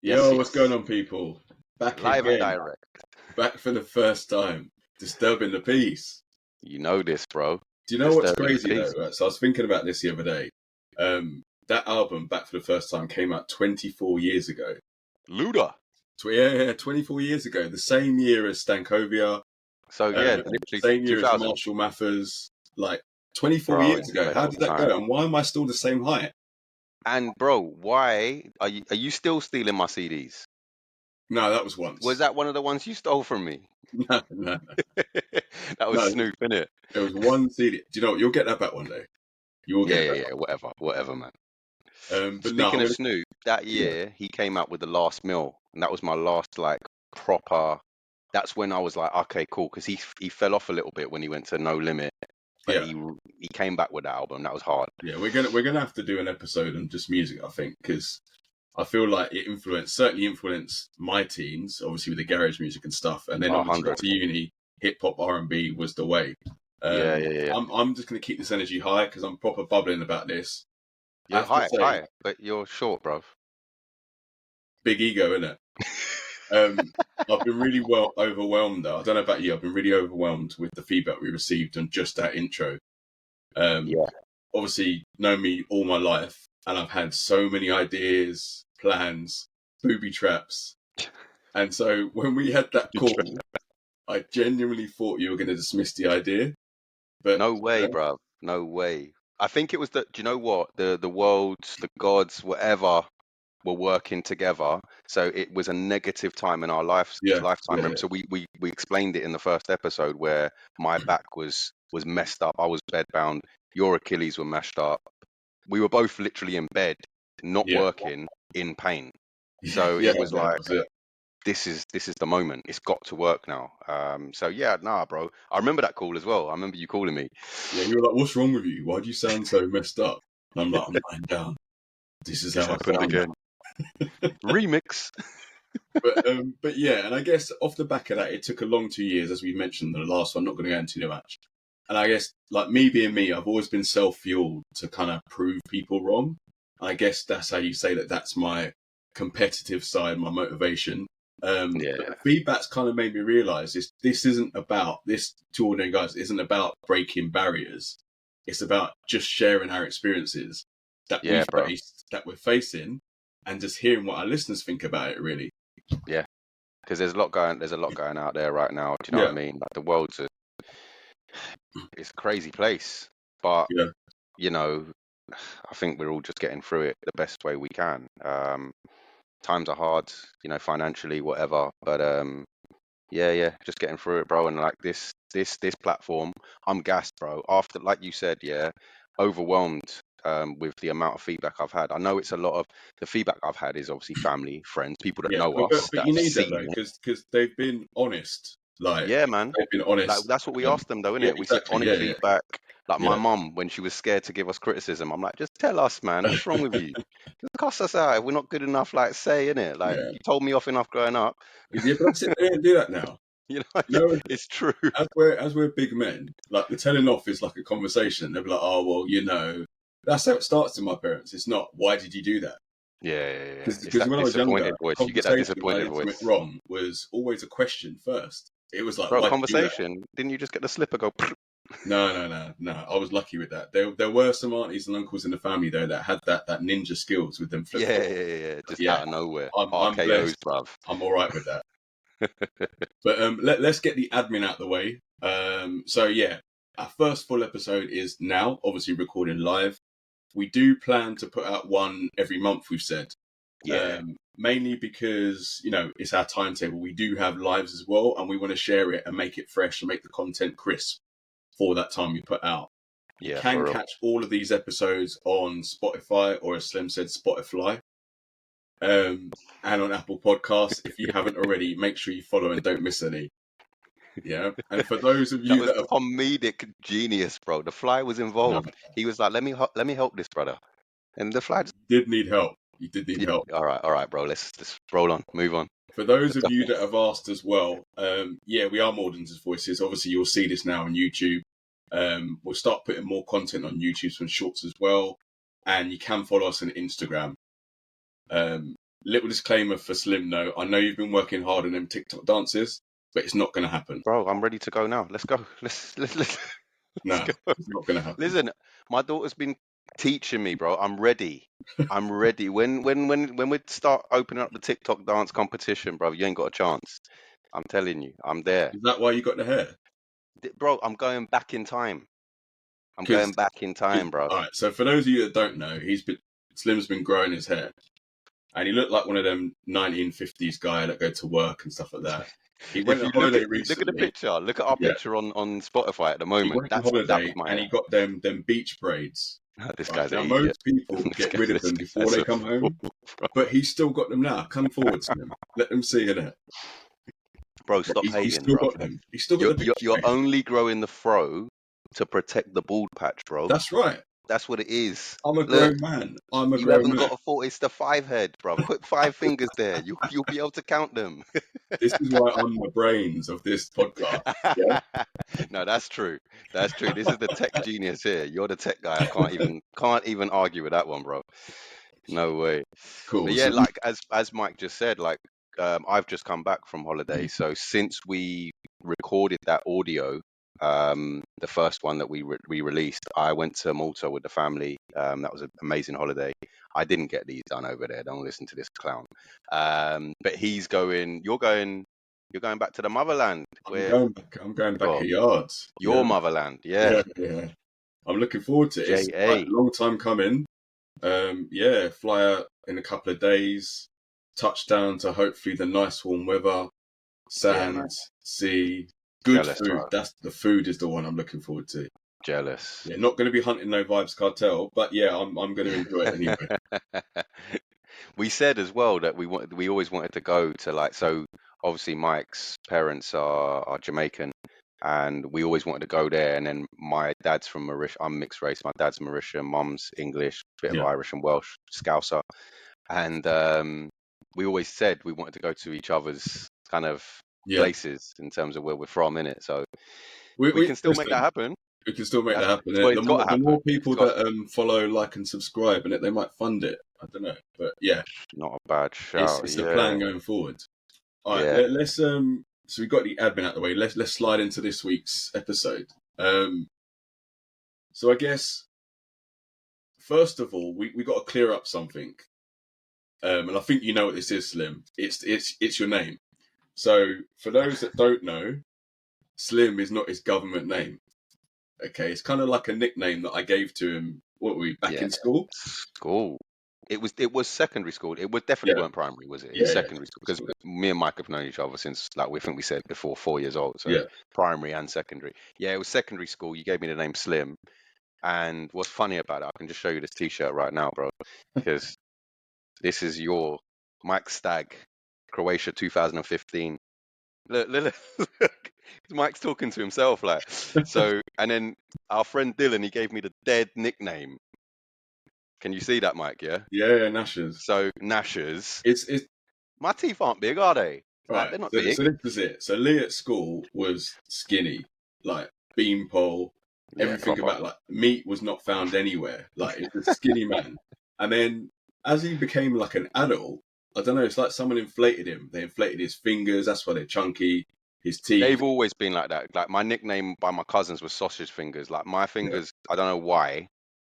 Yes, Yo, what's going on, people? Back live and again, direct. back for the first time, disturbing the peace. You know this, bro. Do you know what's Disturbing the crazy though? peace. Right? So I was thinking about this the other day. That album, Back for the First Time, came out 24 years ago. Luda. Yeah, 24 years ago. The same year as Stankonia, So yeah, literally same year as 2000. Marshall Mathers. Like 24 Bro, years ago. How incredible did that time. go? And why am I still the same height? And bro, why are you still stealing my CDs? No, that was once. Was that one of the ones you stole from me? No. That was Snoop, innit? It was one CD. Do you know what? You'll get that back one day. You will get it back. Whatever, man. But no, Speaking of Snoop, that year he came out with The Last Meal, and that was my last like proper. That's when I was like, okay, cool, because he fell off a little bit when he went to No Limit, but he came back with that album. That was hard. Yeah, we're gonna have to do an episode on just music, I think, because I feel like it certainly influenced my teens, obviously with the garage music and stuff, and then obviously got to uni, hip hop, R&B was the way. Yeah. I'm just gonna keep this energy high because I'm proper bubbling about this. You're high, but you're short, bro. Big ego, innit? I've been really overwhelmed though. I don't know about you. I've been really overwhelmed with the feedback we received on just that intro. Obviously, know me all my life, and I've had so many ideas, plans, booby traps, and so when we had that call, I genuinely thought you were going to dismiss the idea. But no way, bro. No way. I think it was do you know what? The worlds, the gods, whatever, were working together. So it was a negative time in our lifetime. So we explained it in the first episode where my back was messed up. I was bedbound. Your Achilles were mashed up. We were both literally in bed, not working, in pain. So it was like, this is the moment. It's got to work now. So yeah, bro. I remember that call as well. I remember you calling me. Yeah, you were like, "What's wrong with you? Why do you sound so messed up?" And I'm like, "I'm lying down. This is how I sound again." Remix. But yeah, and I guess off the back of that, it took a long 2 years, as we mentioned in the last one. I'm not going to go into too much. And I guess, like me being me, I've always been self-fueled to kind of prove people wrong. I guess that's how you say that. That's my competitive side, my motivation. But the feedback's kind of made me realise this isn't about, this Two Ordinary Guys isn't about breaking barriers. It's about just sharing our experiences that we're facing, and just hearing what our listeners think about it, really. Yeah, because there's a lot going out there right now. Do you know what I mean? Like the world's it's a crazy place, but you know, I think we're all just getting through it the best way we can. Times are hard, you know, financially, whatever, but just getting through it, bro. And like this platform, I'm gassed, bro. After, like you said, overwhelmed with the amount of feedback I've had. I know it's a lot of the feedback I've had is obviously family, friends, people that know us. But you need that though, because they've been honest. Like, man, they've been honest. Like, that's what we asked them, though, isn't it? We said honest feedback. Like my mum, when she was scared to give us criticism, I'm like, just tell us, man. What's wrong with you? Just cuss us out. We're not good enough. Like, say, innit? Like, you told me off enough growing up. Yeah, but that's it. They don't do that now. You know, it's true. As we're big men, like the telling off is like a conversation. They'll be like, "Oh, well, you know." That's how it starts in my parents. It's not, "Why did you do that?" Yeah. Because when I was younger, voice. You get that disappointed voice. Wrong was always a question first. It was like, bro, conversation. Didn't you just get the slipper go? No. I was lucky with that. There were some aunties and uncles in the family though that had that ninja skills with them. Just out of nowhere. I'm blessed, bruv. I'm all right with that. But let's get the admin out the way. So yeah, our first full episode is now, obviously recording live. We do plan to put out one every month, we've said. Mainly because, you know, it's our timetable. We do have lives as well, and we want to share it and make it fresh and make the content crisp for that time we put out. You can catch all of these episodes on Spotify, or as Slim said, Spotify. And on Apple Podcasts. If you haven't already, make sure you follow and don't miss any. Yeah, and for those of you that was comedic genius, bro. The Fly was involved. He was like, "Let me help this brother," and the Fly did need help. He did need help. All right, bro. Let's roll on, move on. For those of you that have asked as well, we are Morden's Voices. Obviously, you'll see this now on YouTube. We'll start putting more content on YouTube, some shorts as well, and you can follow us on Instagram. little disclaimer for Slim, though. I know you've been working hard on them TikTok dances, but it's not going to happen. Bro, I'm ready to go now. Let's go. Let's No, go. it's not going to happen. Listen, my daughter's been teaching me, bro. I'm ready. I'm ready. When we start opening up the TikTok dance competition, bro, you ain't got a chance. I'm telling you, I'm there. Is that why you got the hair? Bro, I'm going back in time. I'm going back in time, bro. All right, so for those of you that don't know, Slim's been growing his hair, and he looked like one of them 1950s guy that go to work and stuff like that. He went on holiday recently. Look at the picture. Look at our picture on Spotify at the moment. He went on holiday and he got them beach braids. This guy's an idiot. Most people This get rid of them before they come home, but he's still got them now. Come forward, Slim. Let them see it. Bro, stop hating, he's still bro. got them. He's still got You're only growing the fro to protect the bald patch, bro. That's right. That's what it is. I'm a grown man. You haven't got a 4. It's the 5 head, bro. Put 5 fingers there. You'll be able to count them. This is why I'm the brains of this podcast. Yeah? No, that's true. That's true. This is the tech genius here. You're the tech guy. I can't even argue with that one, bro. No way. Cool. But yeah, like as Mike just said, like I've just come back from holiday. So since we recorded that audio, the first one that we released, I went to Malta with the family. That was an amazing holiday. I didn't get these done over there. Don't listen to this clown. But you're going back to the motherland. I'm going back to yards. Your motherland, yeah. I'm looking forward to it. It's a long time coming. Fly out in a couple of days. Touchdown to hopefully the nice warm weather, sand, sea. Good food. Bro. The food is the one I'm looking forward to. Jealous. Yeah, not going to be hunting No Vibes Cartel, but yeah, I'm going to enjoy it anyway. We said as well that we always wanted to go to so obviously Mike's parents are Jamaican, and we always wanted to go there. And then my dad's from Mauritius. I'm mixed race. My dad's Mauritian, mum's English, bit of Irish and Welsh, Scouser, and we always said we wanted to go to each other's kind of places in terms of where we're from, innit? So we can still make that happen. We can still make that happen. The more people that follow, like, and subscribe, and they might fund it. I don't know, but yeah, not a bad shout. It's the plan going forward. All right, let's so we got the admin out of the way. Let's slide into this week's episode. So I guess first of all, we got to clear up something, and I think you know what this is, Slim. It's your name. So, for those that don't know, Slim is not his government name. Okay, it's kind of like a nickname that I gave to him. What were we back in school? School. It was secondary school. It was definitely weren't primary, was it? It's secondary school, because me and Mike have known each other since, like, we think we said before, 4 years old. So primary and secondary. Yeah, it was secondary school. You gave me the name Slim, and what's funny about it, I can just show you this T-shirt right now, bro, because this is your Mike Stagg. Croatia 2015. Look. Mike's talking to himself, like. So, and then our friend Dylan, he gave me the dead nickname. Can you see that, Mike? Yeah. Yeah, Nashers. So Nashers. It's my teeth aren't big, are they? Right. They're not big. So this was it. So Lee at school was skinny, like beanpole. Everything about like meat was not found anywhere. Like, it was a skinny man. And then as he became like an adult, I don't know, it's like someone inflated him. They inflated his fingers. That's why they're chunky. His teeth. They've always been like that. Like, my nickname by my cousins was sausage fingers. Like, my fingers, I don't know why,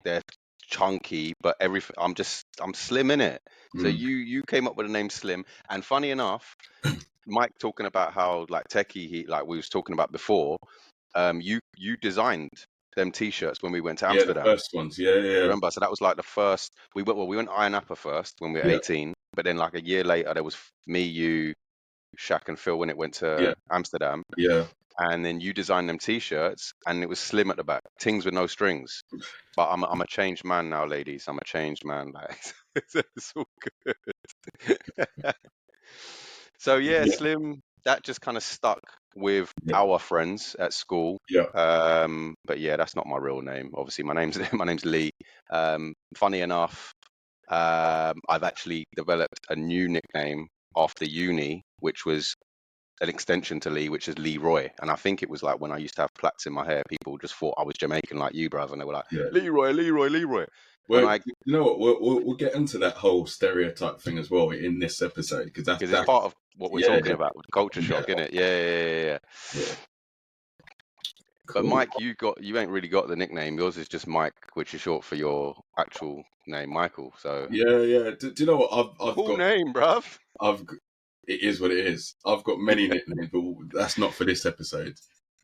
they're chunky, but I'm slim in it. So you came up with the name Slim. And funny enough, Mike talking about how, like, techie, like we was talking about before, you designed them T-shirts when we went to Amsterdam. The first ones, yeah. Remember? So that was like the first. We went Iron Apple first when we were 18, but then like a year later there was me, you, Shaq, and Phil when it went to Amsterdam. Yeah. And then you designed them T-shirts, and it was slim at the back, things with no strings. But I'm a changed man now, ladies. I'm a changed man. Like, it's all good. So Slim. That just kind of stuck with our friends at school. Yeah. But yeah, that's not my real name. Obviously, my name's Lee. Funny enough, I've actually developed a new nickname after uni, which was an extension to Lee, which is Leroy. And I think it was like when I used to have plaits in my hair, people just thought I was Jamaican like you, brother, and they were like, Leroy. Well, you know what? We'll get into that whole stereotype thing as well in this episode because it's part of what we're talking about with culture shock, isn't it? Yeah. Cool. But Mike, you ain't really got the nickname. Yours is just Mike, which is short for your actual name, Michael. So yeah. Do you know what I've cool got? Name, bruv. It is what it is. I've got many nicknames, but that's not for this episode.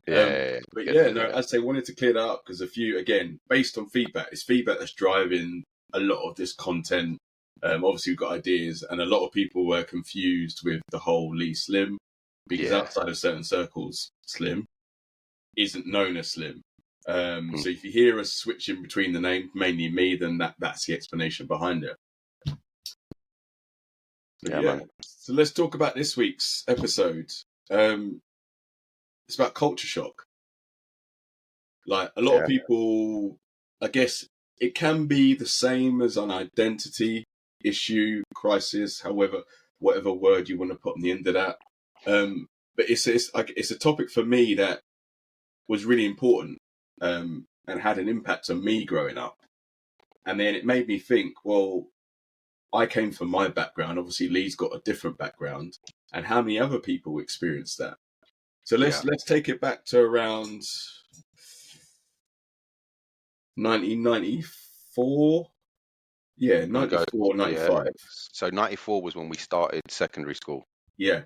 But no, as I wanted to clear that up because a few, again, based on feedback, it's feedback that's driving a lot of this content. Obviously, we've got ideas, and a lot of people were confused with the whole Lee Slim because outside of certain circles, Slim isn't known as Slim. So if you hear us switching between the name, mainly me, then that's the explanation behind it. Man. So let's talk about this week's episode. It's about culture shock. Like a lot of people, I guess it can be the same as an identity issue, crisis, whatever word you want to put on the end of that. But it's a topic for me that was really important and had an impact on me growing up. And then it made me think, well, I came from my background. Obviously, Lee's got a different background. And how many other people experienced that? So let's take it back to around 1994. Yeah, 94, 95. Yeah. So 94 was when we started secondary school. Yeah.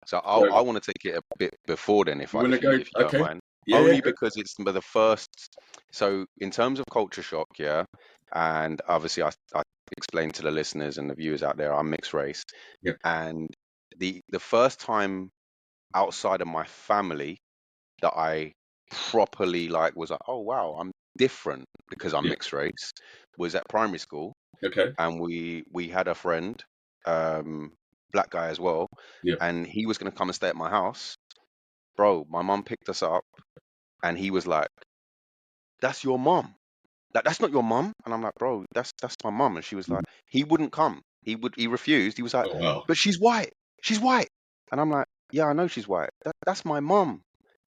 So I want to take it a bit before then, if you don't mind. Only because it's the first. So in terms of culture shock, and obviously I explained to the listeners and the viewers out there, I'm mixed race. Yeah. And the first time outside of my family that I properly was like, oh wow, I'm different because I'm mixed race, was at primary school. Okay. And we had a friend, black guy as well, and he was going to come and stay at my house. Bro, my mum picked us up and he was like, that's your mum. Like, that's not your mum. And I'm like, bro, that's my mum. And she was like, he wouldn't come. He refused. He was like, but she's white. And I'm like, yeah, I know she's white. That's my mum.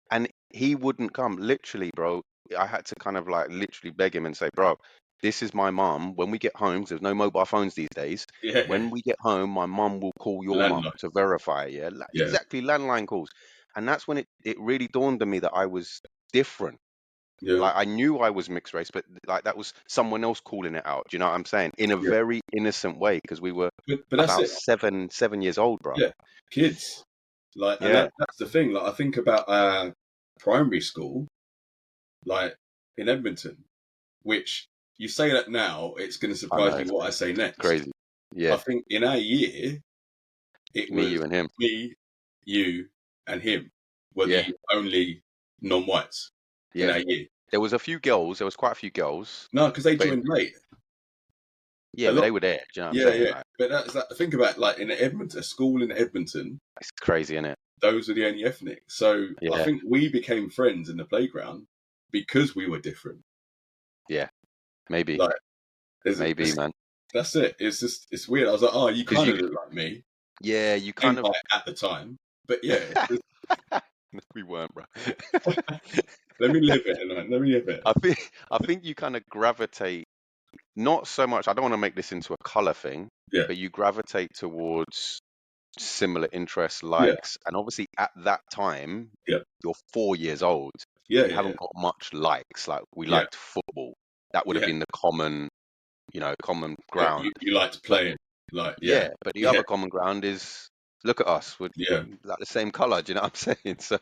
And he wouldn't come. Literally, bro, I had to kind of literally beg him and say, bro, this is my mum. When we get home, there's no mobile phones these days. Yeah. When we get home, my mum will call your mum to verify. Exactly, landline calls. And that's when it really dawned on me that I was different. Yeah. Like, I knew I was mixed race, but that was someone else calling it out. Do you know what I'm saying? In a very innocent way, because we were about 7 years old, bro. Yeah, kids. And that's the thing. I think about primary school, in Edmonton, which you say that now, it's going to surprise you what I say next. Crazy. Yeah. I think in our year, it was you and him. Me, you, and him were the only non-whites in our year. There was a few girls. There was quite a few girls. No, because they joined late. Yeah, but they were there. Do you know what I'm saying? Yeah. But think about in Edmonton, a school in Edmonton. It's crazy, isn't it? Those were the only ethnic. So I think we became friends in the playground because we were different. Yeah, maybe. Maybe, man. That's it. It's weird. I was like, oh, you kind of look like me. Yeah, you kind of at the time. But yeah, we weren't, bro. Let me live it. I think you kind of gravitate, not so much. I don't want to make this into a color thing, but you gravitate towards similar interests, likes, and obviously at that time, you're 4 years old. You haven't got much likes. Like, we liked football. That would have been the common ground. You like to play it, but the other common ground is, look at us, we're like the same color. Do you know what I'm saying? So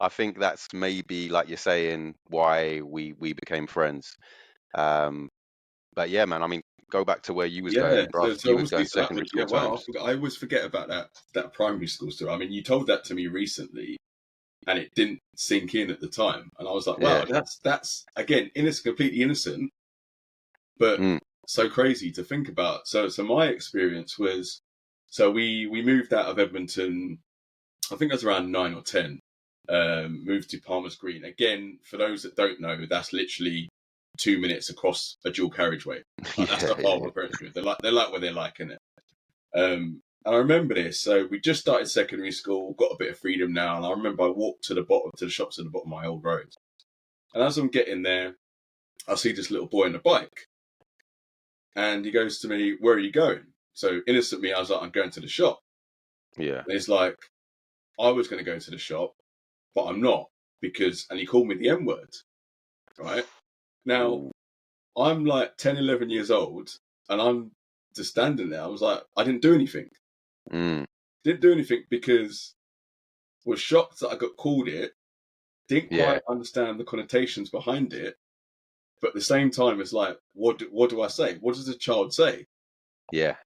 I think that's maybe, like you're saying, why we became friends. But yeah, man, I mean, go back to where you was going, bro. So you was going secondary school times. I always forget about that primary school story. I mean, you told that to me recently, and it didn't sink in at the time. And I was like, wow, that's again, completely innocent, but so crazy to think about. So my experience was, we moved out of Edmonton, I think I was around 9 or 10, moved to Palmer's Green. Again, for those that don't know, that's literally 2 minutes across a dual carriageway. That's the whole approach. They're like what they're like, innit? And I remember this. So we just started secondary school, got a bit of freedom now, and I remember I walked to the shops at the bottom of my old road. And as I'm getting there, I see this little boy on a bike, and he goes to me, "Where are you going?" So innocently, I was like, "I'm going to the shop." Yeah. And he's like, "I was going to go to the shop, but I'm not because," and he called me the N word. Right now, Ooh. I'm like 10, 11 years old, and I'm just standing there. I was like, I didn't do anything. Didn't do anything because was shocked that I got called it. Didn't quite understand the connotations behind it. But at the same time, it's like, what do I say? What does a child say? Yeah.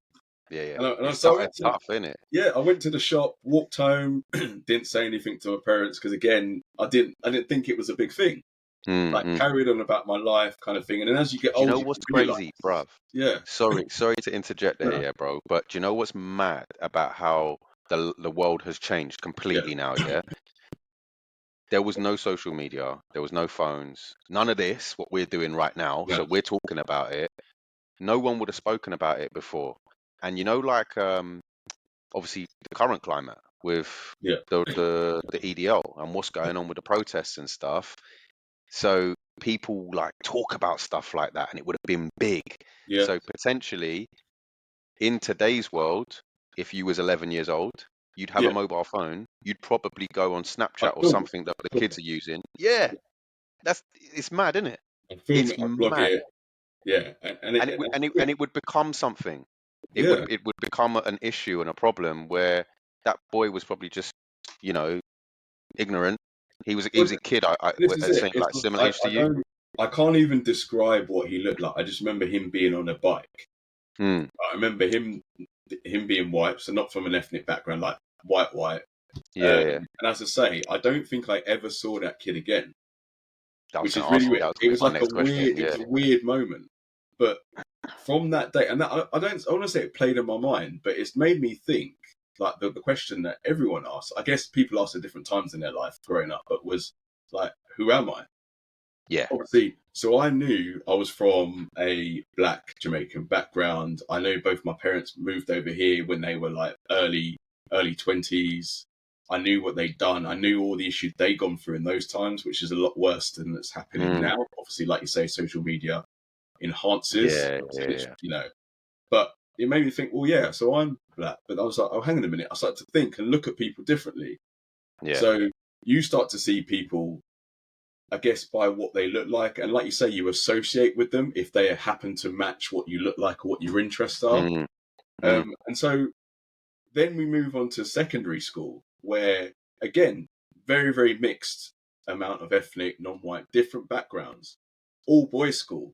Yeah. It's tough, isn't it? Yeah, I went to the shop, walked home, didn't say anything to my parents because again, I didn't think it was a big thing. Like carried on about my life, kind of thing. And then as you get Do you older, know what's crazy, bruv? Yeah. Sorry to interject there, yeah, bro. But do you know what's mad about how the world has changed completely now? Yeah. There was no social media. There was no phones. None of this, what we're doing right now. So we're talking about it. No one would have spoken about it before. And like obviously the current climate with the EDL and what's going on with the protests and stuff. So people like talk about stuff like that, and it would have been big. So potentially in today's world, if you was 11 years old, you'd have a mobile phone. You'd probably go on Snapchat or something that the kids are using. Yeah, it's mad, isn't it? It's mad. Yeah, and it would become something. It would become an issue and a problem where that boy was probably just, ignorant. He was a kid. Same like similar age to you. I can't even describe what he looked like. I just remember him being on a bike. I remember him being white, so not from an ethnic background, like white. Yeah. And as I say, I don't think I ever saw that kid again. Which is really weird. It was like it was a weird moment. But from that day, and I want to say it played in my mind, but it's made me think, like the question that everyone asks, I guess people ask at different times in their life growing up, but was like, who am I? Yeah. Obviously, so I knew I was from a black Jamaican background. I know both my parents moved over here when they were like early 20s. I knew what they'd done. I knew all the issues they'd gone through in those times, which is a lot worse than that's happening now. Obviously, like you say, social media enhances, But it made me think, well, yeah, so I'm black. But I was like, oh, hang on a minute. I started to think and look at people differently. Yeah. So you start to see people, I guess, by what they look like. And like you say, you associate with them if they happen to match what you look like or what your interests are. And so then we move on to secondary school, where, again, very, very mixed amount of ethnic, non-white, different backgrounds, all boys school.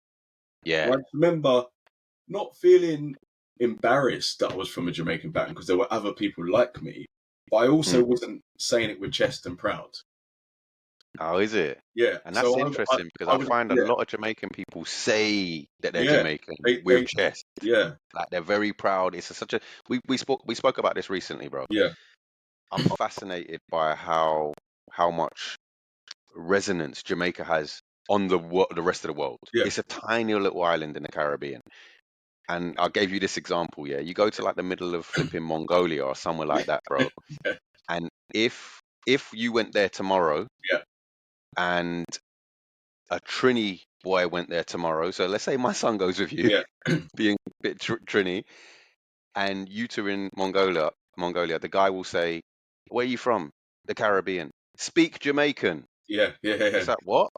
Yeah. And I remember not feeling embarrassed that I was from a Jamaican background because there were other people like me, but I also wasn't saying it with chest and proud. Oh, is it? Yeah. And that's interesting because I find a lot of Jamaican people say that they're Jamaican with chest. Yeah. Like they're very proud. It's such a we spoke about this recently, bro. Yeah. I'm fascinated by how much resonance Jamaica has on the rest of the world. Yeah. It's a tiny little island in the Caribbean. And I gave you this example, yeah. You go to like the middle of flipping Mongolia or somewhere like that, bro. And if you went there tomorrow, and a Trini boy went there tomorrow, so let's say my son goes with you, being a bit Trini, and you two in Mongolia, the guy will say, "Where are you from?" The Caribbean. Speak Jamaican. Yeah. It's like, what?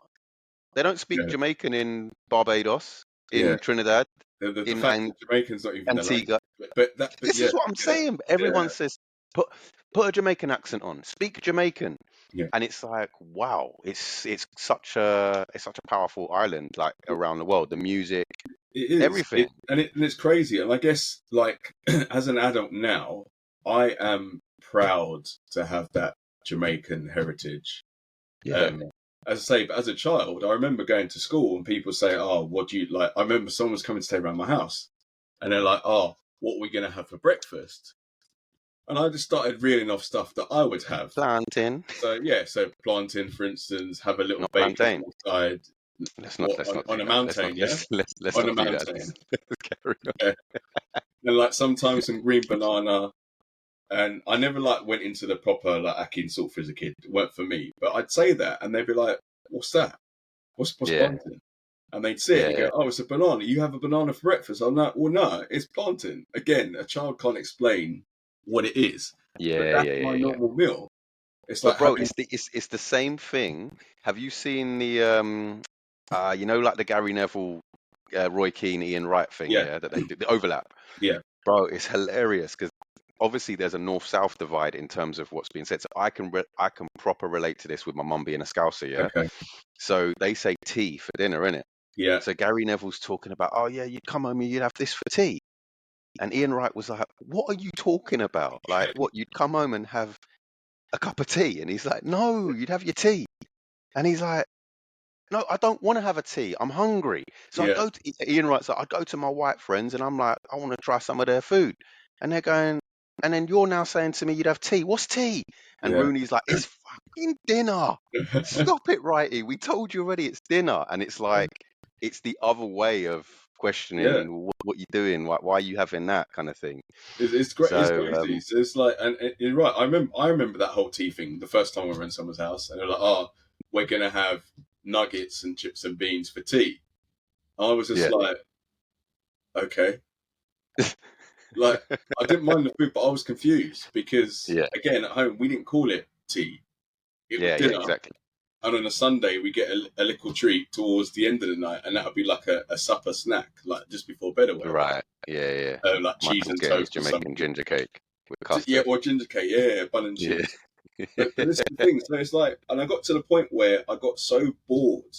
They don't speak Jamaican in Barbados, in Trinidad. The fact that Jamaican's not even Antigua. But this is what I'm saying. Everyone says, put a Jamaican accent on, speak Jamaican, and it's like, wow, it's such a powerful island, like around the world. The music, it is everything, and it's crazy. And I guess, like, as an adult now, I am proud to have that Jamaican heritage. As I say, but as a child, I remember going to school and people say, "Oh, what do you like?" I remember someone was coming to stay around my house, and they're like, "Oh, what are we going to have for breakfast?" And I just started reeling off stuff that I would have. Plantain. So plantain, for instance, have a little bacon outside. Let's not on a mountain, let's on not a mountain. Let's carry on. And like sometimes some green banana. And I never went into the proper ackee and salt as a kid. It weren't for me. But I'd say that, and they'd be like, "What's that? What's plantain?" And they'd see it and go, "Oh, it's a banana. You have a banana for breakfast." I'm like, "Well, no, it's plantain." Again, a child can't explain what it is. But that's my normal meal. It's but like bro, having... it's the same thing. Have you seen the you know, like the Gary Neville, Roy Keane, Ian Wright thing? Yeah. Yeah, that they did the overlap. Yeah. Bro, it's hilarious because obviously there's a north-south divide in terms of what's being said. So I can proper relate to this with my mum being a Scouser. Yeah. Okay. So they say tea for dinner, innit? Yeah. So Gary Neville's talking about, oh yeah, you'd come home and you'd have this for tea. And Ian Wright was like, what are you talking about? Like, what, you'd come home and have a cup of tea? And he's like, no, you'd have your tea. And he's like, no, I don't want to have a tea. I'm hungry. So Yeah. Ian Wright's like, I'd go to my white friends and I'm like, I want to try some of their food. And they're going, and then you're now saying to me you'd have tea. What's tea? And Yeah. Rooney's like, it's fucking dinner. Stop it, Righty. We told you already it's dinner. And it's like, it's the other way of questioning what you're doing. Why are you having that kind of thing? It's great. It's crazy. So it's like, and you're right. I remember that whole tea thing the first time we were in someone's house, and they're like, "Oh, we're gonna have nuggets and chips and beans for tea." I was just like, "Okay." Like, I didn't mind the food, but I was confused because, again, at home we didn't call it tea. It was dinner. Exactly. And on a Sunday, we get a little treat towards the end of the night, and that would be like a supper snack, like just before bed or whatever. Right. Yeah. Like cheese and toast, Jamaican ginger cake with custard. Yeah, or ginger cake. Yeah, bun and cheese. But this is the thing. So it's like, and I got to the point where I got so bored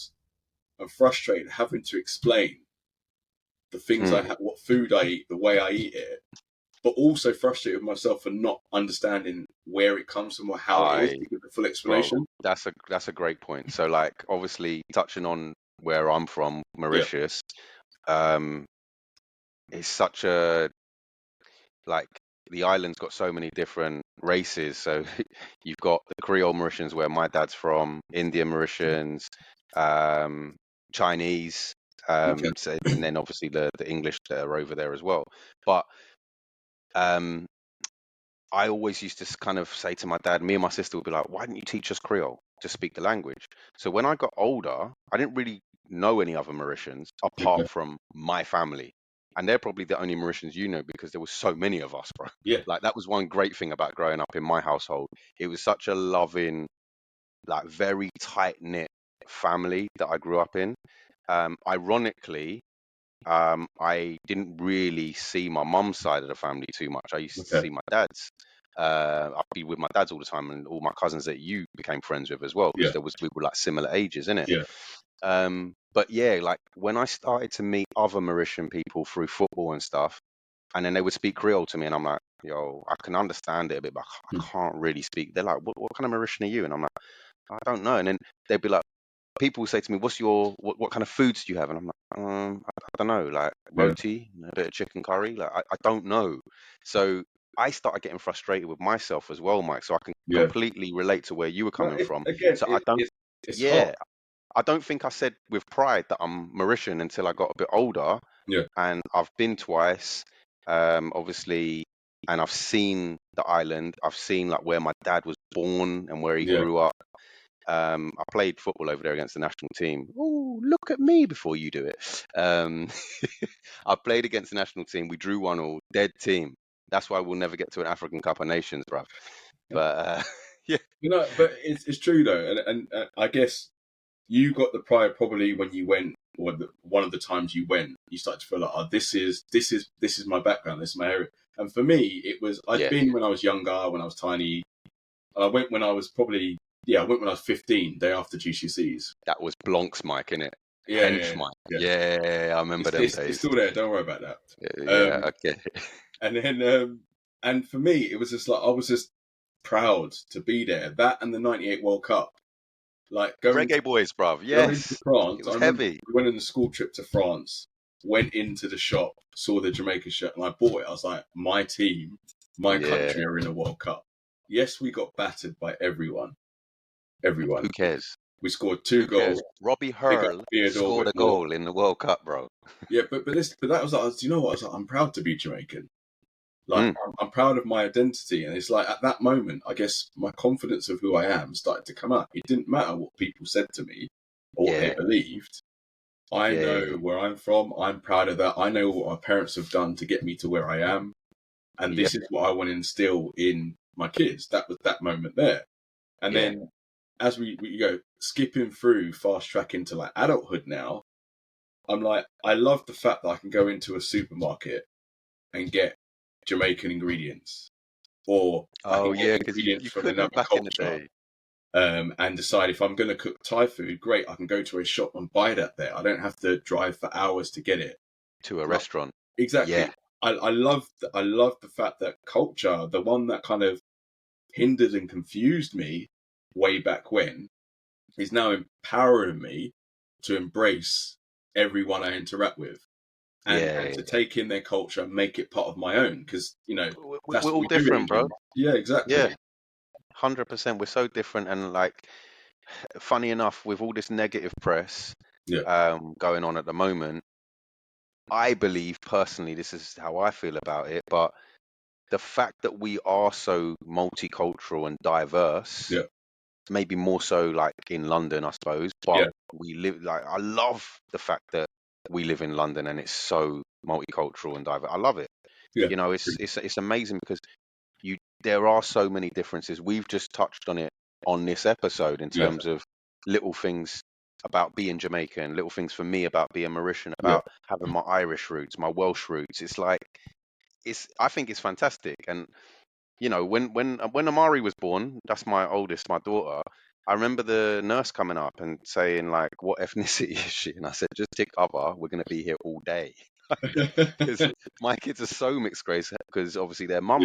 and frustrated having to explain the things I have, what food I eat, the way I eat it, but also frustrated with myself for not understanding where it comes from or how it is to give the full explanation. Bro, that's a great point. So, like, obviously, touching on where I'm from, Mauritius, it's such a, like, the island's got so many different races. So you've got the Creole Mauritians, where my dad's from, Indian Mauritians, Chinese, so, and then obviously the English that are over there as well. But I always used to kind of say to my dad, me and my sister would be like, why didn't you teach us Creole to speak the language? So when I got older, I didn't really know any other Mauritians apart from my family. And they're probably the only Mauritians you know, because there was so many of us, bro. Yeah. Like, that was one great thing about growing up in my household. It was such a loving, like, very tight-knit family that I grew up in. Ironically, I didn't really see my mum's side of the family too much. I used to see my dad's. I'd be with my dad's all the time, and all my cousins that you became friends with as well, because we were like similar ages, innit? Yeah. But yeah, like, when I started to meet other Mauritian people through football and stuff, and then they would speak Creole to me, and I'm like, yo, I can understand it a bit, but I can't really speak. They're like, what kind of Mauritian are you? And I'm like, I don't know. And then they'd be like, people say to me, what's your, what kind of foods do you have? And I'm like, I don't know, like roti, a bit of chicken curry. Like, I don't know. So I started getting frustrated with myself as well, Mike. So I can completely relate to where you were coming from. Again, so I don't think I said with pride that I'm Mauritian until I got a bit older. Yeah. And I've been twice, obviously, and I've seen the island. I've seen, like, where my dad was born and where he grew up. I played football over there against the national team. Oh, look at me before you do it. I played against the national team. We drew 1-1, dead team. That's why we'll never get to an African Cup of Nations, bruv. But yeah. But it's true though, and I guess you got the pride probably when you went, or one of the times you went, you started to feel like, oh, this is my background, this is my area. And for me, it was, I'd been when I was younger, when I was tiny. I went when I was probably, I went when I was 15, day after GCSEs. That was Blancs Mike, innit? Yeah, Mike. Yeah, I remember them days. It's still there, don't worry about that. Okay. And then, and for me, it was just like, I was just proud to be there. That and the 98 World Cup. Like, Reggae Boys, bruv. Yes. To France, it was heavy. We went on a school trip to France, went into the shop, saw the Jamaica shirt, and I bought it. I was like, my team, my country are in a World Cup. Yes, we got battered by everyone. Who cares? We scored 2 goals. Robbie Hurl scored a goal in the World Cup, bro. Yeah, but that was like, you know what? I was like, I'm proud to be Jamaican. Like, I'm proud of my identity. And it's like, at that moment, I guess my confidence of who I am started to come out. It didn't matter what people said to me or what they believed. I know where I'm from. I'm proud of that. I know what my parents have done to get me to where I am. And this is what I want to instill in my kids. That was that moment there. And then as we go skipping through fast track into like adulthood now, I'm like, I love the fact that I can go into a supermarket and get Jamaican ingredients, or I can get ingredients you from couldn't another back in the culture, day. and decide if I'm going to cook Thai food. Great, I can go to a shop and buy that there. I don't have to drive for hours to get it To a restaurant. Exactly. Yeah. I love the fact that culture, the one that kind of hindered and confused me way back when, is now empowering me to embrace everyone I interact with. And to take in their culture and make it part of my own, because that's we're what all we do. different, bro. Yeah, exactly. Yeah, 100%. We're so different, and like, funny enough, with all this negative press going on at the moment, I believe personally, this is how I feel about it, but the fact that we are so multicultural and diverse, maybe more so like in London, I suppose, but we live, like, I love the fact that we live in London and it's so multicultural and diverse. I love it. You know, it's amazing because there are so many differences. We've just touched on it on this episode in terms of little things about being Jamaican, little things for me about being Mauritian, about having my Irish roots, my Welsh roots. It's like, I think it's fantastic. And you know, when Amari was born, that's my oldest, my daughter, I remember the nurse coming up and saying, like, what ethnicity is she? And I said, just tick other, we're going to be here all day. Because my kids are so mixed race, because obviously their mum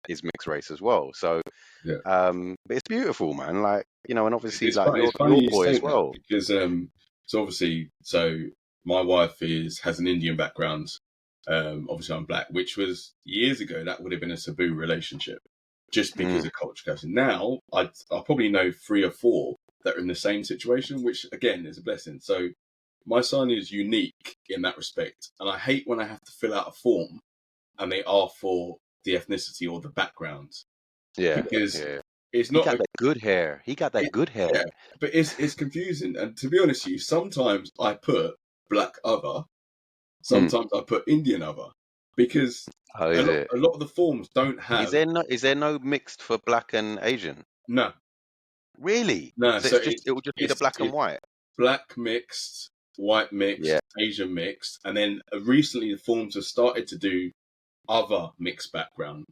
is mixed race as well. So but it's beautiful, man. Like, you know, and obviously It's like funny your you boy say as well. that, because so obviously, my wife has an Indian background. Obviously I'm black, which was years ago that would have been a taboo relationship, just because of culture clash. Now I probably know 3 or 4 that are in the same situation, which again is a blessing. So my son is unique in that respect, and I hate when I have to fill out a form and they ask for the ethnicity or the background, because it's not. He got that good hair. He got that good hair. Yeah, but it's confusing. And to be honest with you, sometimes I put black other, sometimes I put Indian other, because a lot of the forms don't have. Is there no mixed for black and Asian? No. Really? No. So it will just be the black and white. Black mixed, white mixed, Asian mixed, and then recently the forms have started to do other mixed background.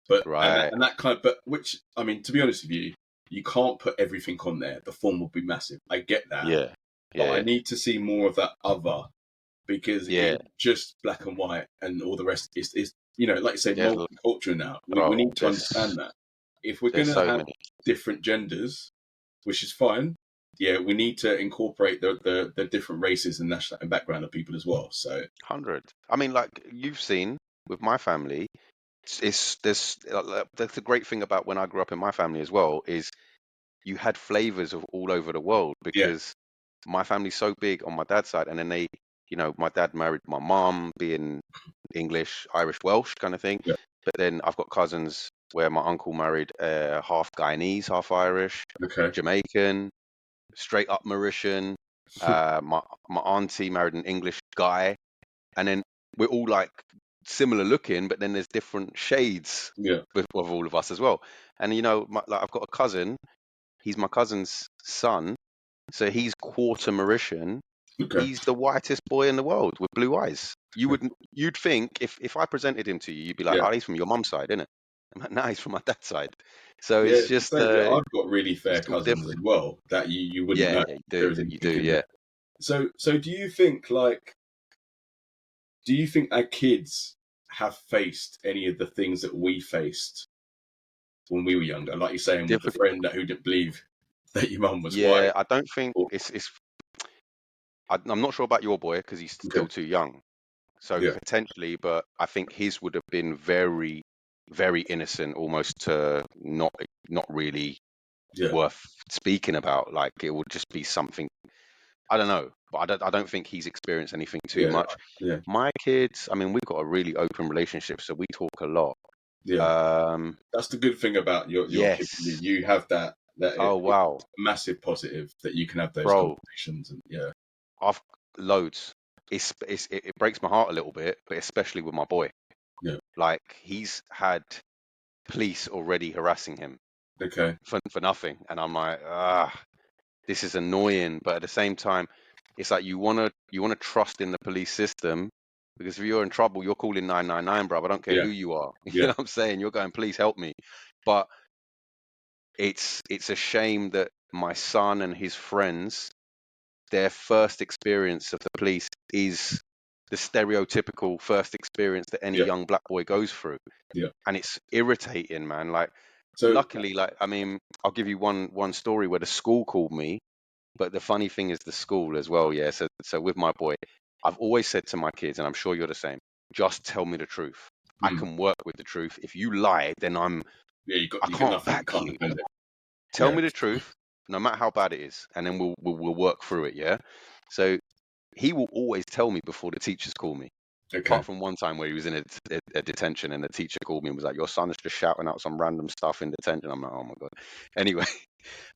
But and that kind of, but which, I mean, to be honest with you, you can't put everything on there. The form will be massive. I get that. But I need to see more of that other, because just black and white and all the rest is like you say, multicultural now. We need to understand that if we're going to have different genders, which is fine. Yeah, we need to incorporate the different races and national and background of people as well. So 100. I mean, like you've seen with my family, that's the great thing about when I grew up in my family as well, is you had flavors of all over the world, because my family's so big on my dad's side, and then my dad married my mom, being English, Irish, Welsh kind of thing. But then I've got cousins where my uncle married half Guyanese, half Irish, Jamaican, straight up Mauritian. My auntie married an English guy, and then we're all like similar looking, but then there's different shades of all of us as well. And like I've got a cousin. He's my cousin's son, so he's quarter Mauritian. He's the whitest boy in the world with blue eyes. You'd think if I presented him to you, you'd be like, oh, he's from your mum's side, isn't it? I'm like, no, he's from my dad's side. So it's just I've got really fair cousins as well that you wouldn't know. You do. So do you think our kids have faced any of the things that we faced when we were younger? Like you're saying, with the friend who didn't believe that your mum was white. Yeah, I don't think I'm not sure about your boy, because he's still too young. So potentially, but I think his would have been very, very innocent, almost to not really worth speaking about. Like, it would just be something, I don't know, but I don't think he's experienced anything too much. My kids, I mean, we've got a really open relationship, so we talk a lot. That's the good thing about your kids. You have that wow, massive positive that you can have those conversations. And Loads. It breaks my heart a little bit, but especially with my boy. Yeah. Like, he's had police already harassing him. Okay. For nothing, and I'm like, this is annoying. But at the same time, it's like you wanna trust in the police system, because if you're in trouble, you're calling 999, bro. I don't care who you are. You know what I'm saying? You're going, please help me. But it's a shame that my son and his friends, their first experience of the police is the stereotypical first experience that any young black boy goes through. Yeah. And it's irritating, man. Like, so luckily, like, I mean, I'll give you one story where the school called me, but the funny thing is the school as well. Yeah. So with my boy, I've always said to my kids, and I'm sure you're the same, just tell me the truth. I can work with the truth. If you lie, then I can't back you. Tell me the truth, no matter how bad it is, and then we'll work through it. Yeah. So he will always tell me before the teachers call me. Okay. Apart from one time where he was in a detention, and the teacher called me and was like, your son is just shouting out some random stuff in detention. I'm like, oh my God. Anyway,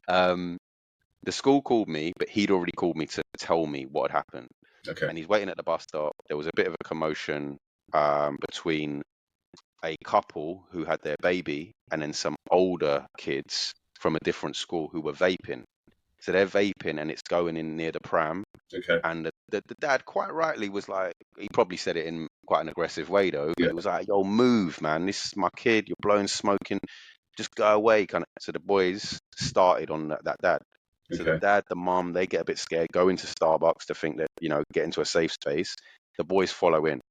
the school called me, but he'd already called me to tell me what had happened. Okay. And he's waiting at the bus stop. There was a bit of a commotion between a couple who had their baby and then some older kids from a different school who were vaping. So they're vaping and it's going in near the pram. Okay. And the dad quite rightly was like, he probably said it in quite an aggressive way though. But it was like, yo, move, man. This is my kid. You're blowing smoke in. Just go away. Kind of. So the boys started on that dad. So the dad, the mom, they get a bit scared, go into Starbucks to think that, get into a safe space. The boys follow in.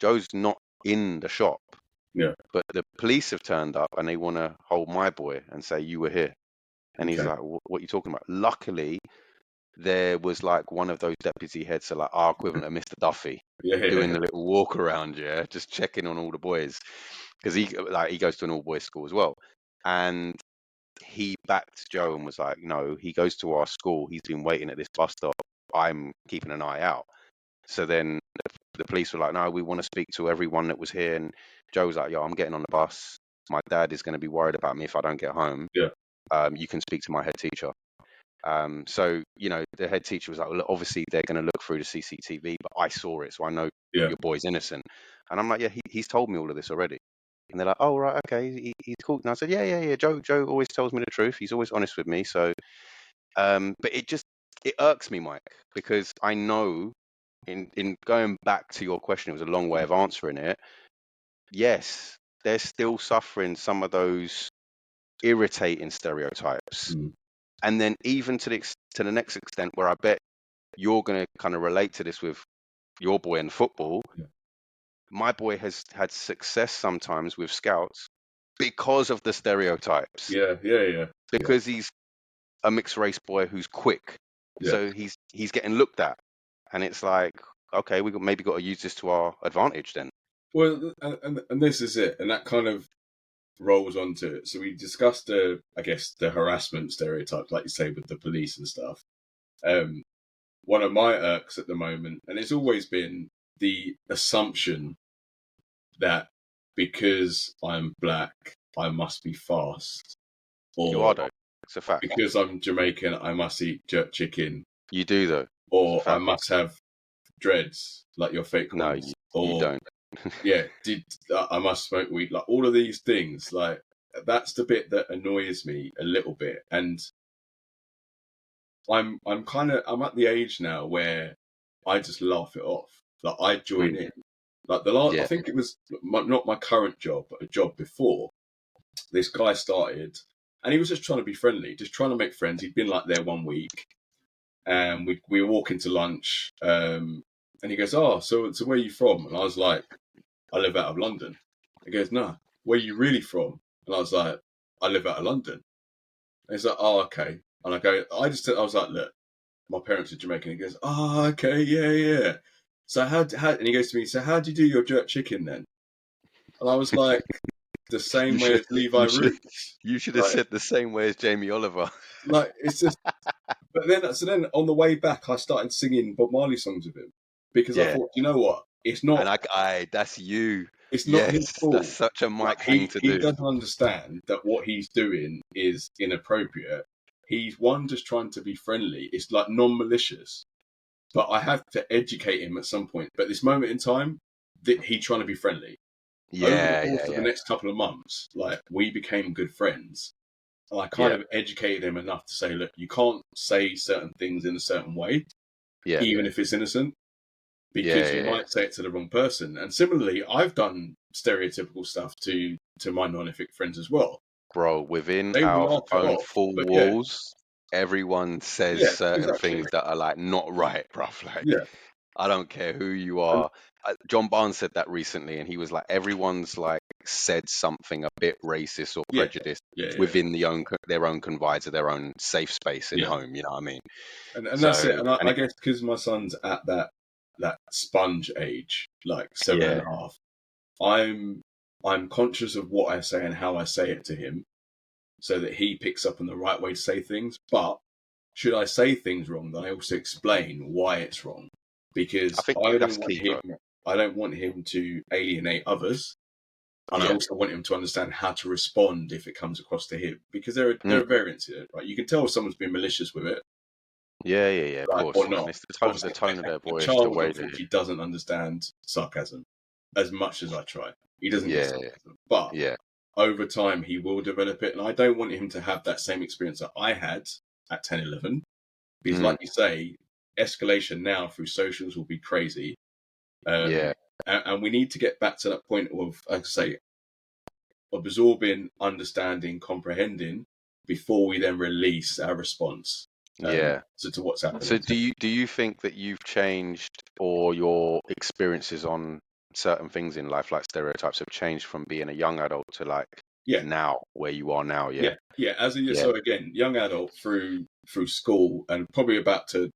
Joe's not in the shop. Yeah. But the police have turned up and they want to hold my boy and say, you were here. And he's like, what are you talking about? Luckily, there was like one of those deputy heads, so like our equivalent of Mr. Duffy, doing the little walk around, just checking on all the boys. Because he goes to an all-boys school as well. And he backed Joe and was like, no, he goes to our school. He's been waiting at this bus stop. I'm keeping an eye out. So then the police were like, no, we want to speak to everyone that was here. And Joe was like, yo, I'm getting on the bus. My dad is going to be worried about me if I don't get home. Yeah. You can speak to my head teacher. So, the head teacher was like, well, obviously they're going to look through the CCTV, but I saw it, so I know your boy's innocent. And I'm like, yeah, he's told me all of this already. And they're like, oh, right, okay, he's cool. And I said, yeah. Joe always tells me the truth. He's always honest with me. So, but it irks me, Mike, because I know in going back to your question, it was a long way of answering it. Yes, they're still suffering some of those irritating stereotypes. And then even to the next extent, where I bet you're going to kind of relate to this with your boy in football. Yeah. My boy has had success sometimes with scouts because of the stereotypes. Yeah. Because he's a mixed race boy who's quick. Yeah. So he's getting looked at. And it's like, okay, we maybe got to use this to our advantage then. Well, and this is it. And that kind of rolls onto it. So we discussed the harassment stereotypes, like you say, with the police and stuff. One of my irks at the moment, and it's always been the assumption that because I'm black, I must be fast. Or you are, though. It's a fact. Because I'm Jamaican, I must eat jerk chicken. You do, though. Or I must have dreads, like your fake ones. No, you don't. I must smoke weed. Like all of these things, like that's the bit that annoys me a little bit. And I'm at the age now where I just laugh it off. Like I join in. Like the last, I think it was not my current job, but a job before. This guy started, and he was just trying to be friendly, just trying to make friends. He'd been like there 1 week, and we were walking to lunch, and he goes, "Oh, so where are you from?" And I was like, "I live out of London." He goes, "No, where are you really from?" And I was like, "I live out of London." And he's like, "Oh, okay." And I was like, "Look, my parents are Jamaican." He goes, "Oh, okay, yeah. So how?" And he goes to me, "So how do you do your jerk chicken then?" And I was like, "The same way as Levi Roots." You should have said the same way as Jamie Oliver. Like it's just. But then on the way back, I started singing Bob Marley songs with him because I thought, you know what? It's not. And that's you. It's not his fault. That's such a Mike thing to do. He doesn't understand that what he's doing is inappropriate. He's just trying to be friendly. It's like non-malicious. but I have to educate him at some point. But at this moment in time, he's trying to be friendly. Over the course of the next couple of months, like, we became good friends. And I kind of educated him enough to say, look, you can't say certain things in a certain way, even if it's innocent, because you might say it to the wrong person. And similarly, I've done stereotypical stuff to my non-ethic friends as well. Bro, within our own four walls, everyone says certain things that are like not right, bruv. Like, I don't care who you are. John Barnes said that recently, and he was like, everyone's like said something a bit racist or prejudiced within their own confines of their own safe space in home. You know what I mean? And that's it. And I guess because my son's at that sponge age, like 7.5, I'm conscious of what I say and how I say it to him, so that he picks up on the right way to say things. But should I say things wrong, then I also explain why it's wrong, because I don't want him to alienate others, and I also want him to understand how to respond if it comes across to him, because there are variants here, right? You can tell if someone's been malicious with it. Of course. Or not. It's the tone of their voice. The child, unfortunately, doesn't understand sarcasm as much as I try. He doesn't get sarcasm. But over time, he will develop it. And I don't want him to have that same experience that I had at 10, 11. Because like you say, escalation now through socials will be crazy. And we need to get back to that point of, like I say, absorbing, understanding, comprehending, before we then release our response. To what's happening. So do you think that you've changed, or your experiences on certain things in life, like stereotypes, have changed from being a young adult to like now, where you are now? So again, young adult through school, and probably about to,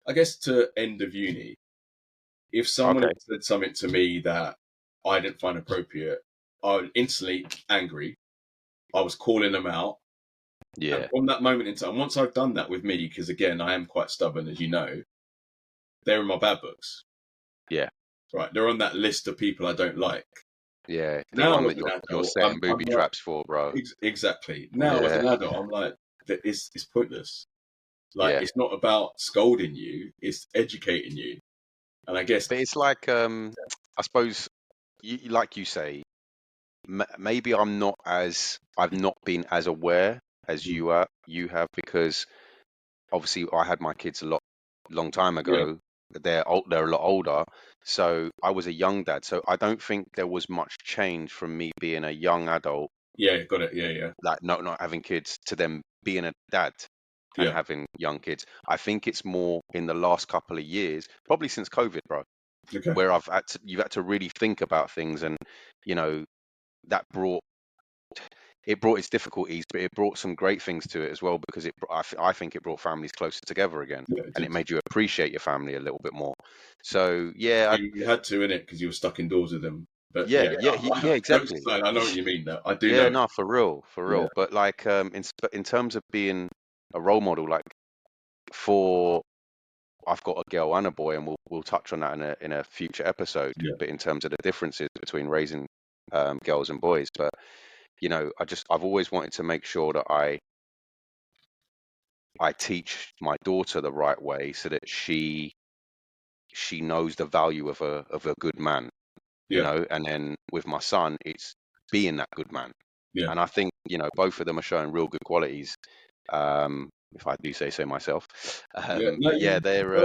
I guess, to end of uni. If someone had said something to me that I didn't find appropriate, I was instantly angry. I was calling them out. And from that moment in time, once I've done that with me, because again, I am quite stubborn, as you know, they're in my bad books. Right, they're on that list of people I don't like. The one that you're setting booby traps for, bro. Exactly. Now, as an adult, I'm like, it's pointless. Like, it's not about scolding you; it's educating you. And I guess, but it's like, I suppose, like you say, maybe I've not been as aware as you have, because obviously I had my kids a long time ago. They're a lot older, so I was a young dad. So I don't think there was much change from me being a young adult. Got it. Like not having kids to them being a dad and having young kids. I think it's more in the last couple of years, probably since COVID, bro, where you've had to really think about things, and that brought its difficulties, but it brought some great things to it as well, because I think it brought families closer together again, and it made you appreciate your family a little bit more. So you had to, innit, because you were stuck indoors with them. But exactly. I know what you mean. Though I do. Yeah, no, for real. But like, in terms of being a role model, like, I've got a girl and a boy, and we'll touch on that in a future episode. But in terms of the differences between raising girls and boys, but I've always wanted to make sure that I teach my daughter the right way, so that she knows the value of a good man, and then with my son, it's being that good man. And I think, both of them are showing real good qualities, if I do say so myself. They're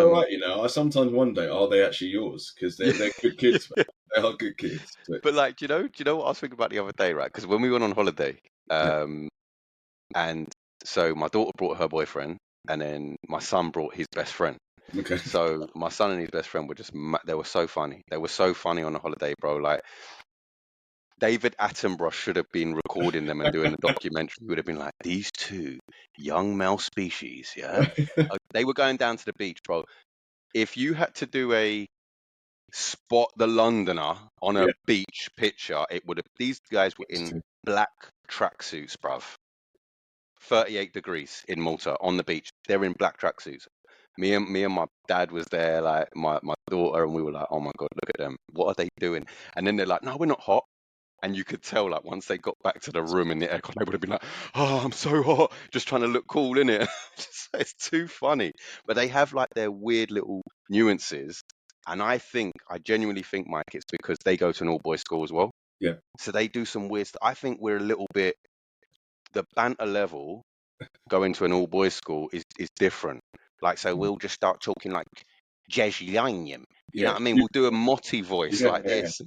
all right. I sometimes wonder, are they actually yours? Because they're good kids. They are good kids. But like, do you know what I was thinking about the other day, right? Because when we went on holiday, and so my daughter brought her boyfriend, and then my son brought his best friend. Okay. So my son and his best friend were they were so funny. They were so funny on the holiday, bro. Like, David Attenborough should have been recording them and doing a documentary. He would have been like, these two young male species, they were going down to the beach, bro. If you had to do a spot the Londoner on a beach picture, these guys were in black tracksuits, bruv. 38 degrees in Malta on the beach. They're in black tracksuits. Me and my dad was there, like my daughter, and we were like, oh my God, look at them. What are they doing? And then they're like, no, we're not hot. And you could tell, like, once they got back to the room in the aircon, they would have been like, "Oh, I'm so hot," just trying to look cool, in it. It's too funny. But they have like their weird little nuances, and I genuinely think, Mike, it's because they go to an all-boys school as well. Yeah. So they do some weird stuff. I think we're a little bit, the banter level going to an all-boys school is different. Like, so we'll just start talking like Jeslanium. You know what I mean? We'll do a Motti voice like this.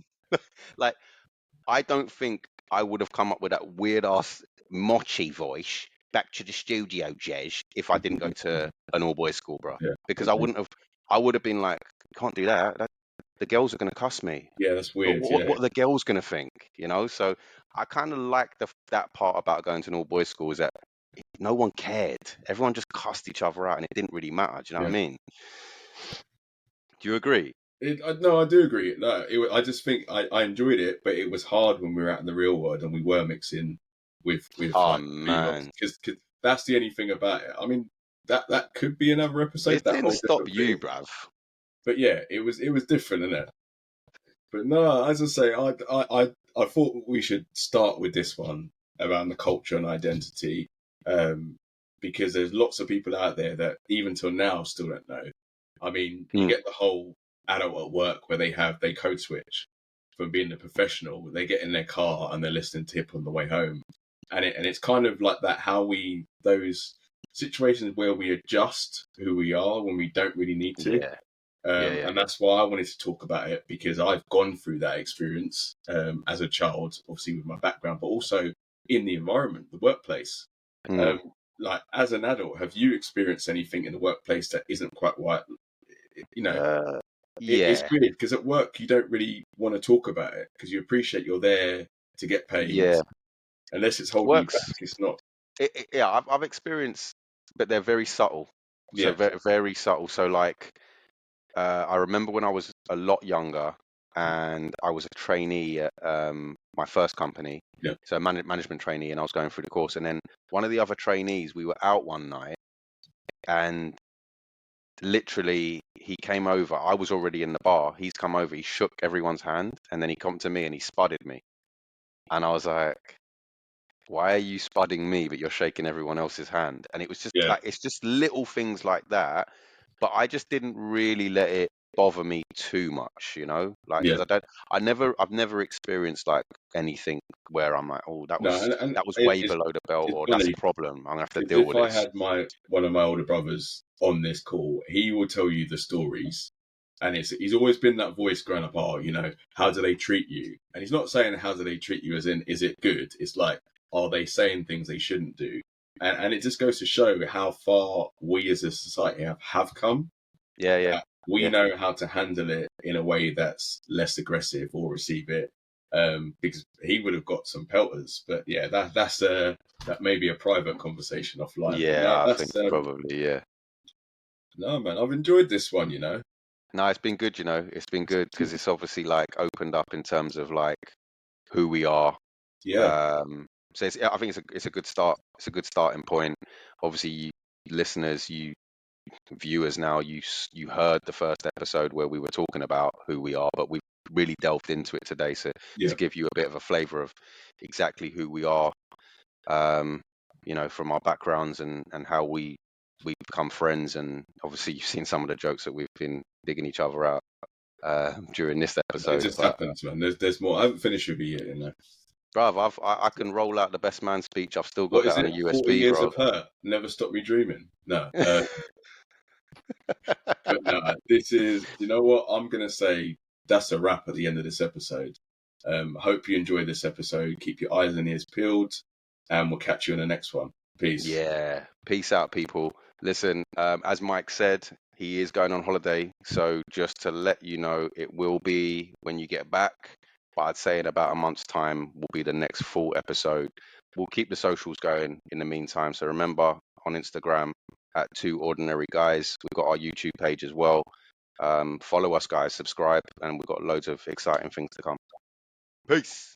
Like, I don't think I would have come up with that weird ass Mochi voice back to the studio, Jez, if I didn't go to an all-boys school, bro. Because I would have been like, can't do that. The girls are going to cuss me. Yeah, that's weird. What are the girls going to think? You know? So I kind of like that part about going to an all-boys school, is that no one cared. Everyone just cussed each other out, and it didn't really matter. Do you know what I mean? Do you agree? No, I do agree. No, I just think I enjoyed it, but it was hard when we were out in the real world and we were mixing with man, because that's the only thing about it. I mean, that could be another episode. It didn't stop you, bruv. But yeah, it was different, isn't it? But no, as I say, I thought we should start with this one around the culture and identity, because there's lots of people out there that even till now still don't know. I mean, you get the whole adult at work where they code switch from being a professional. They get in their car and they're listening to hip on the way home, and it's kind of like that, how those situations where we adjust who we are when we don't really need to. And that's why I wanted to talk about it, because I've gone through that experience as a child, obviously with my background, but also in the environment, the workplace. Like, as an adult, have you experienced anything in the workplace that isn't quite right? You know, it's weird because at work you don't really want to talk about it because you appreciate you're there to get paid. Yeah. Unless it's holding you back, it's not. I've experienced, but they're very subtle. So very, very subtle. So like, I remember when I was a lot younger and I was a trainee at my first company. So a management trainee, and I was going through the course. And then one of the other trainees, we were out one night, and literally he came over. I was already in the bar. He's come over. He shook everyone's hand, and then he come to me and he spudded me. And I was like, why are you spudding me, but you're shaking everyone else's hand? And it was just like, it's just little things like that. But I just didn't really let it bother me too much, you know, like, because I've never experienced like anything where I'm like, oh, that was way below the belt, or that's a problem, I'm gonna have to deal with it. If I had one of my older brothers on this call, he will tell you the stories, and he's always been that voice growing up. Oh, you know, how do they treat you? And he's not saying how do they treat you as in is it good. It's like, are they saying things they shouldn't do? And it just goes to show how far we as a society have come. We know how to handle it in a way that's less aggressive or receive it, because he would have got some pelters. But yeah, that may be a private conversation offline. I think probably. No, man, I've enjoyed this one, you know. No, it's been good, you know. It's been good because it's obviously like opened up in terms of like who we are. So I think it's a good start. It's a good starting point. Obviously, you listeners, you viewers, now you heard the first episode where we were talking about who we are, but we've really delved into it today, so to give you a bit of a flavour of exactly who we are, you know, from our backgrounds and how we become friends. And obviously, you've seen some of the jokes that we've been digging each other out during this episode. It just happens, man. There's more. I haven't finished with you yet, you know. Bruv, I can roll out the best man speech. I've still got that on a USB, 40 years of hurt never stopped me dreaming. No. But no, this is, you know what? I'm going to say that's a wrap at the end of this episode. Hope you enjoyed this episode. Keep your eyes and ears peeled, and we'll catch you in the next one. Peace. Yeah. Peace out, people. Listen, as Mike said, he is going on holiday. So just to let you know, it will be when you get back. But I'd say in about a month's time will be the next full episode. We'll keep the socials going in the meantime. So remember, on Instagram at 2 Ordinary Guys. We've got our YouTube page as well. Follow us, guys. Subscribe, and we've got loads of exciting things to come. Peace.